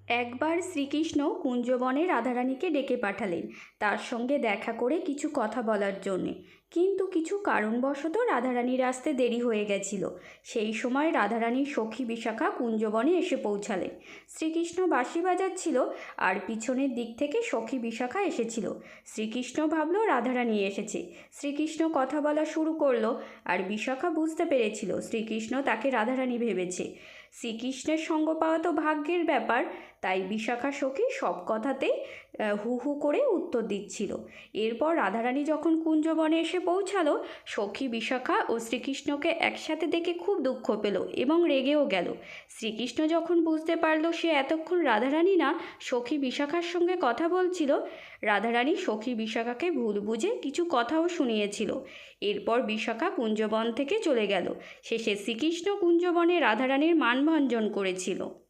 একবার শ্রীকৃষ্ণ কুঞ্জবনে রাধারানীকে ডেকে পাঠালেন তার সঙ্গে দেখা করে কিছু কথা বলার জন্যে। কিন্তু কিছু কারণবশত রাধারানীর আসতে দেরি হয়ে গেছিল। সেই সময় রাধারানীর সখী বিশাখা কুঞ্জবনে এসে পৌঁছালেন। শ্রীকৃষ্ণ বাঁশি বাজাচ্ছিল আর পিছনের দিক থেকে সখী বিশাখা এসেছিল। শ্রীকৃষ্ণ ভাবল রাধারানী এসেছে। শ্রীকৃষ্ণ কথা বলা শুরু করলো আর বিশাখা বুঝতে পেরেছিল শ্রীকৃষ্ণ তাকে রাধারানী ভেবেছে। শ্রীকৃষ্ণের সঙ্গ পাওয়া তো ভাগ্যের ব্যাপার, তাই বিশাখা সখী সব কথাতেই হু হু করে উত্তর দিচ্ছিল। এরপর রাধারানী যখন কুঞ্জবনে এসে পৌঁছালো, সখী বিশাখা ও শ্রীকৃষ্ণকে একসাথে দেখে খুব দুঃখ পেল এবং রেগেও গেল। শ্রীকৃষ্ণ যখন বুঝতে পারলো সে এতক্ষণ রাধারানী না সখী বিশাখার সঙ্গে কথা বলছিল, রাধারানী সখী বিশাখাকে ভুল বুঝে কিছু কথাও শুনিয়েছিল। এরপর বিশাখা কুঞ্জবন থেকে চলে গেল। শেষে শ্রীকৃষ্ণ কুঞ্জবনে রাধারানীর মানভঞ্জন করেছিল।